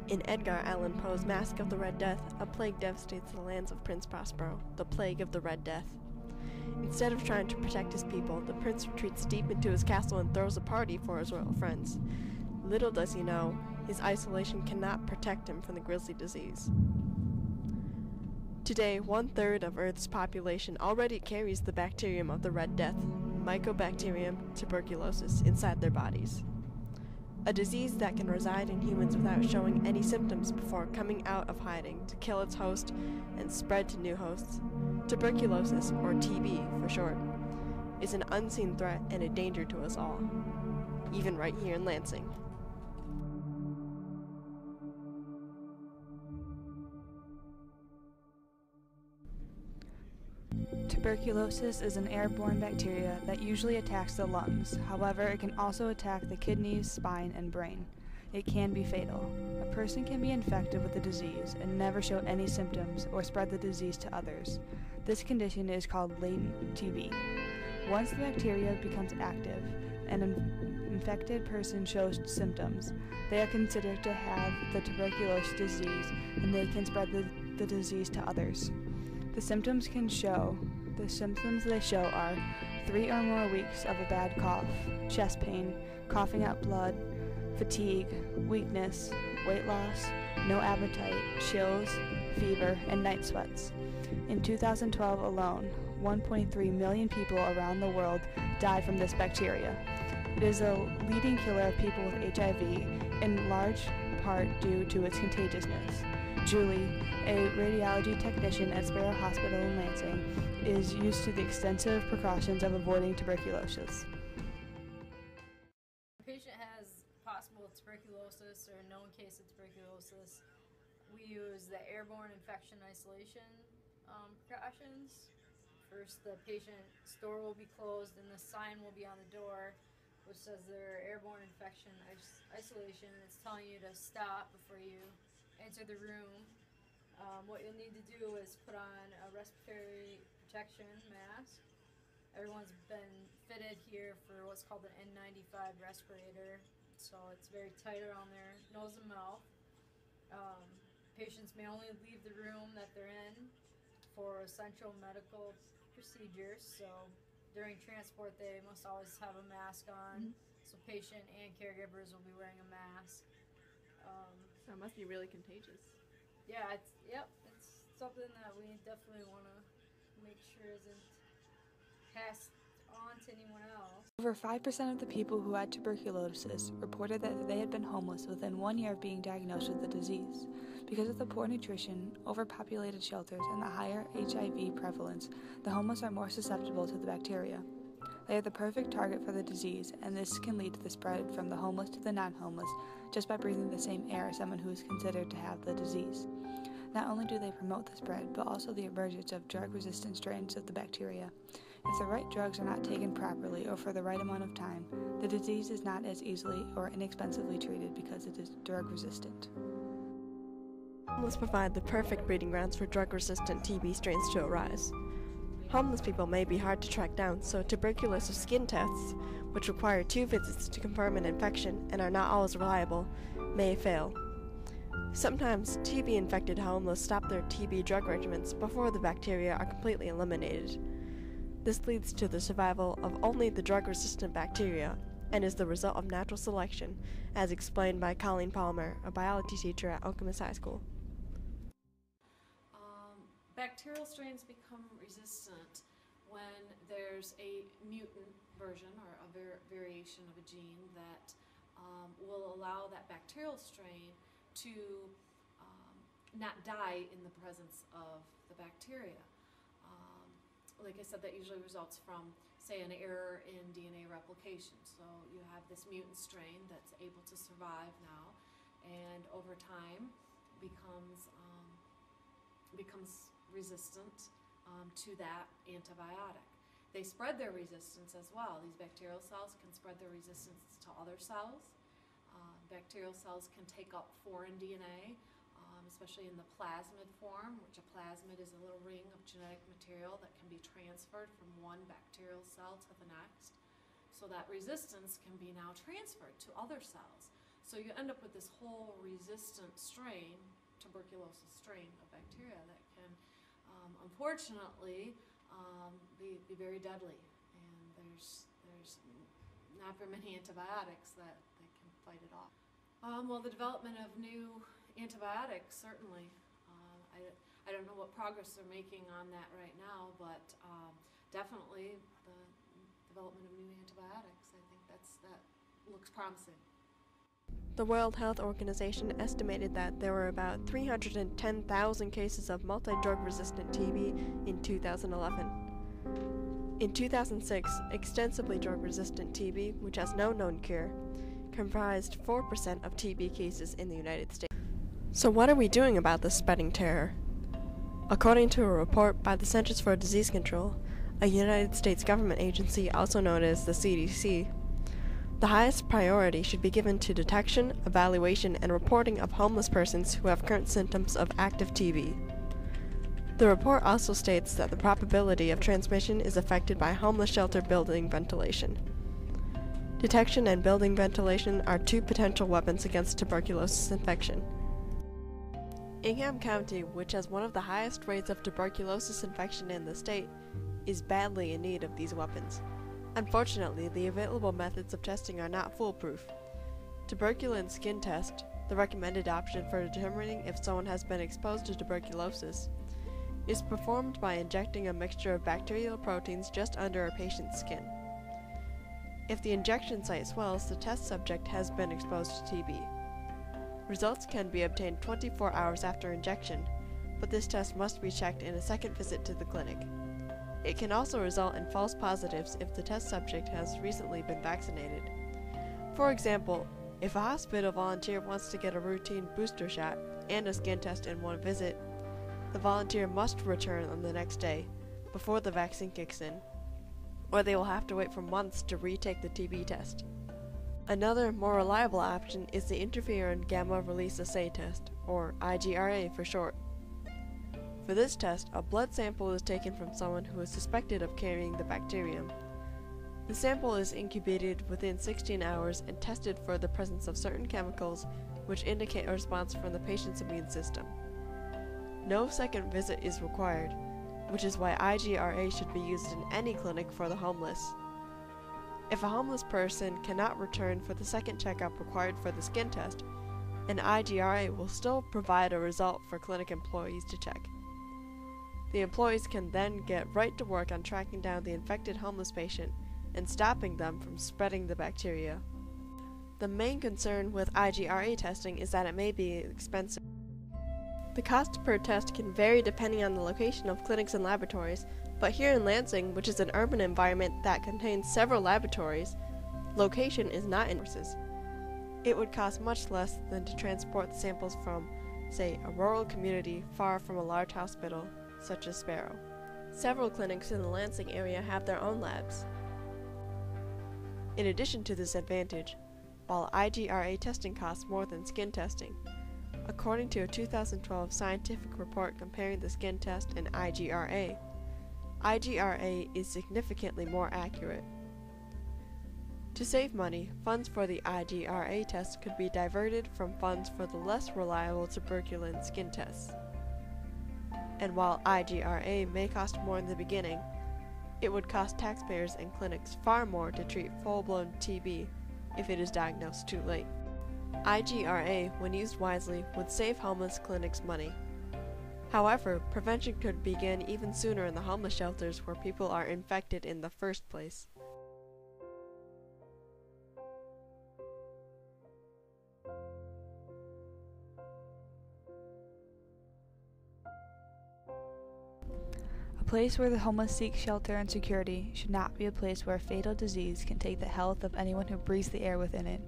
In Edgar Allen Poe's Masque of the Red Death, a plague devastates the lands of Prince Prospero, the Plague of the Red Death. Instead of trying to protect his people, the prince retreats deep into his castle and throws a party for his royal friends. Little does he know, his isolation cannot protect him from the grisly disease. Today, 1/3 of Earth's population already carries the bacterium of the Red Death, Mycobacterium tuberculosis, inside their bodies. A disease that can reside in humans without showing any symptoms before coming out of hiding to kill its host and spread to new hosts. Tuberculosis, or TB for short, is an unseen threat and a danger to us all, even right here in Lansing. Tuberculosis is an airborne bacteria that usually attacks the lungs. However, it can also attack the kidneys, spine, and brain. It can be fatal. A person can be infected with the disease and never show any symptoms or spread the disease to others. This condition is called latent TB. Once the bacteria becomes active and an infected person shows symptoms, they are considered to have the tuberculosis disease and they can spread the disease to others. The symptoms they show are 3 or more weeks of a bad cough, chest pain, coughing out blood, fatigue, weakness, weight loss, no appetite, chills, fever, and night sweats. In 2012 alone, 1.3 million people around the world died from this bacteria. It is a leading killer of people with HIV, in large part due to its contagiousness. Julie, a radiology technician at Sparrow Hospital in Lansing, is used to the extensive precautions of avoiding tuberculosis. A patient has possible tuberculosis or a known case of tuberculosis. We use the airborne infection isolation precautions. First, the patient's door will be closed and the sign will be on the door which says they're airborne infection isolation. It's telling you to stop before you enter the room. What you'll need to do is put on a respiratory protection mask. Everyone's been fitted here for what's called an N95 respirator, so it's very tight around their nose and mouth. Patients may only leave the room that they're in for essential medical procedures, so during transport they must always have a mask on, so patient and caregivers will be wearing a mask. So it must be really contagious. Yeah, it's something that we definitely want to make sure isn't passed on to anyone else. Over 5% of the people who had tuberculosis reported that they had been homeless within 1 year of being diagnosed with the disease. Because of the poor nutrition, overpopulated shelters, and the higher HIV prevalence, the homeless are more susceptible to the bacteria. They are the perfect target for the disease, and this can lead to the spread from the homeless to the non-homeless just by breathing the same air as someone who is considered to have the disease. Not only do they promote the spread, but also the emergence of drug-resistant strains of the bacteria. If the right drugs are not taken properly or for the right amount of time, the disease is not as easily or inexpensively treated because it is drug-resistant. Homeless provide the perfect breeding grounds for drug-resistant TB strains to arise. Homeless people may be hard to track down, so tuberculosis skin tests, which require 2 visits to confirm an infection and are not always reliable, may fail. Sometimes TB-infected homeless stop their TB drug regimens before the bacteria are completely eliminated. This leads to the survival of only the drug-resistant bacteria and is the result of natural selection, as explained by Colleen Palmer, a biology teacher at Okemos High School. Bacterial strains become resistant when there's a mutant version or a variation of a gene that will allow that bacterial strain to not die in the presence of the bacteria. Like I said, that usually results from, say, an error in DNA replication. So you have this mutant strain that's able to survive now, and over time becomes resistant to that antibiotic. They spread their resistance as well. These bacterial cells can spread their resistance to other cells. Bacterial cells can take up foreign DNA, especially in the plasmid form, which a plasmid is a little ring of genetic material that can be transferred from one bacterial cell to the next. So that resistance can be now transferred to other cells. So you end up with this whole resistant strain, tuberculosis strain of bacteria that can, unfortunately, be very deadly. And there's not very many antibiotics that can fight it off. Well, the development of new antibiotics, certainly. I don't know what progress they're making on that right now, but definitely the development of new antibiotics, I think that looks promising. The World Health Organization estimated that there were about 310,000 cases of multi-drug resistant TB in 2011. In 2006, extensively drug-resistant TB, which has no known cure, comprised 4% of TB cases in the United States. So what are we doing about this spreading terror? According to a report by the Centers for Disease Control, a United States government agency also known as the CDC, the highest priority should be given to detection, evaluation, and reporting of homeless persons who have current symptoms of active TB. The report also states that the probability of transmission is affected by homeless shelter building ventilation. Detection and building ventilation are two potential weapons against tuberculosis infection. Ingham County, which has one of the highest rates of tuberculosis infection in the state, is badly in need of these weapons. Unfortunately, the available methods of testing are not foolproof. Tuberculin skin test, the recommended option for determining if someone has been exposed to tuberculosis, is performed by injecting a mixture of bacterial proteins just under a patient's skin. If the injection site swells, the test subject has been exposed to TB. Results can be obtained 24 hours after injection, but this test must be checked in a second visit to the clinic. It can also result in false positives if the test subject has recently been vaccinated. For example, if a hospital volunteer wants to get a routine booster shot and a skin test in one visit, the volunteer must return on the next day, before the vaccine kicks in, or they will have to wait for months to retake the TB test. Another, more reliable option is the interferon gamma release assay test, or IGRA for short. For this test, a blood sample is taken from someone who is suspected of carrying the bacterium. The sample is incubated within 16 hours and tested for the presence of certain chemicals which indicate a response from the patient's immune system. No second visit is required, which is why IGRA should be used in any clinic for the homeless. If a homeless person cannot return for the second checkup required for the skin test, an IGRA will still provide a result for clinic employees to check. The employees can then get right to work on tracking down the infected homeless patient and stopping them from spreading the bacteria. The main concern with IGRA testing is that it may be expensive. The cost per test can vary depending on the location of clinics and laboratories, but here in Lansing, which is an urban environment that contains several laboratories, location is not in resources. It would cost much less than to transport the samples from, say, a rural community far from a large hospital, such as Sparrow. Several clinics in the Lansing area have their own labs. In addition to this advantage, while IGRA testing costs more than skin testing, according to a 2012 scientific report comparing the skin test and IGRA is significantly more accurate. To save money, funds for the IGRA test could be diverted from funds for the less reliable tuberculin skin tests. And while IGRA may cost more in the beginning, it would cost taxpayers and clinics far more to treat full-blown TB if it is diagnosed too late. IGRA, when used wisely, would save homeless clinics money. However, prevention could begin even sooner in the homeless shelters where people are infected in the first place. A place where the homeless seek shelter and security should not be a place where a fatal disease can take the health of anyone who breathes the air within it.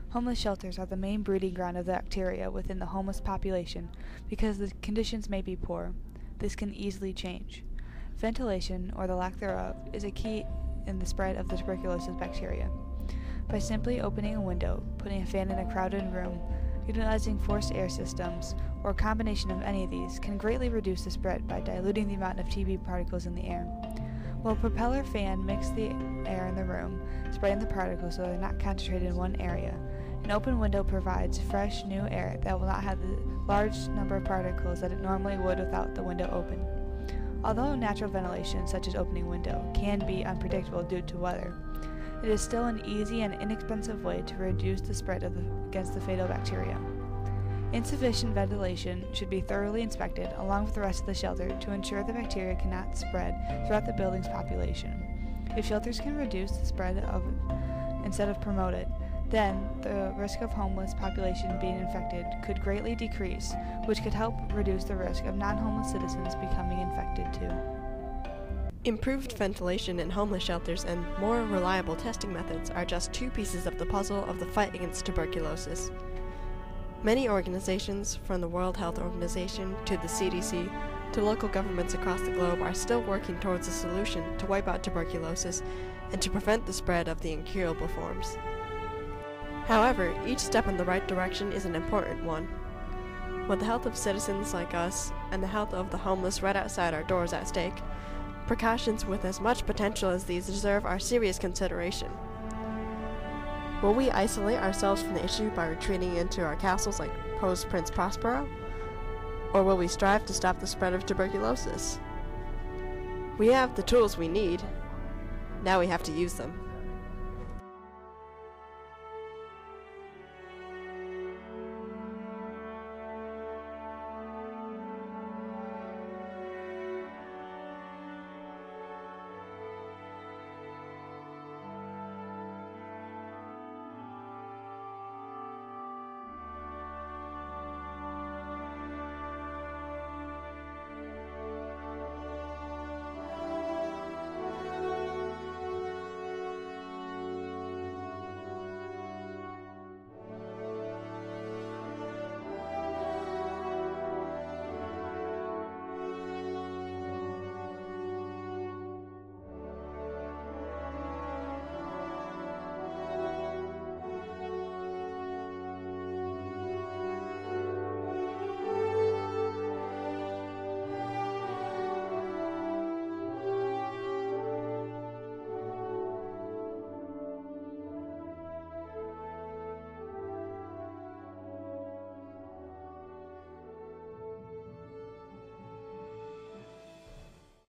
Homeless shelters are the main breeding ground of the bacteria within the homeless population because the conditions may be poor. This can easily change. Ventilation, or the lack thereof, is a key in the spread of the tuberculosis bacteria. By simply opening a window, putting a fan in a crowded room, utilizing forced air systems, or a combination of any of these can greatly reduce the spread by diluting the amount of TB particles in the air. While a propeller fan mixes the air in the room, spreading the particles so they're not concentrated in one area, An open window provides fresh, new air that will not have the large number of particles that it normally would without the window open. Although natural ventilation, such as opening window, can be unpredictable due to weather, it is still an easy and inexpensive way to reduce the spread against the fatal bacteria. Insufficient ventilation should be thoroughly inspected along with the rest of the shelter to ensure the bacteria cannot spread throughout the building's population. If shelters can reduce the spread instead of promote it, then the risk of homeless population being infected could greatly decrease, which could help reduce the risk of non-homeless citizens becoming infected too. Improved ventilation in homeless shelters and more reliable testing methods are just two pieces of the puzzle of the fight against tuberculosis. Many organizations, from the World Health Organization to the CDC to local governments across the globe, are still working towards a solution to wipe out tuberculosis and to prevent the spread of the incurable forms. However, each step in the right direction is an important one. With the health of citizens like us and the health of the homeless right outside our doors at stake, precautions with as much potential as these deserve our serious consideration. Will we isolate ourselves from the issue by retreating into our castles like Poe's Prince Prospero? Or will we strive to stop the spread of tuberculosis? We have the tools we need. Now we have to use them.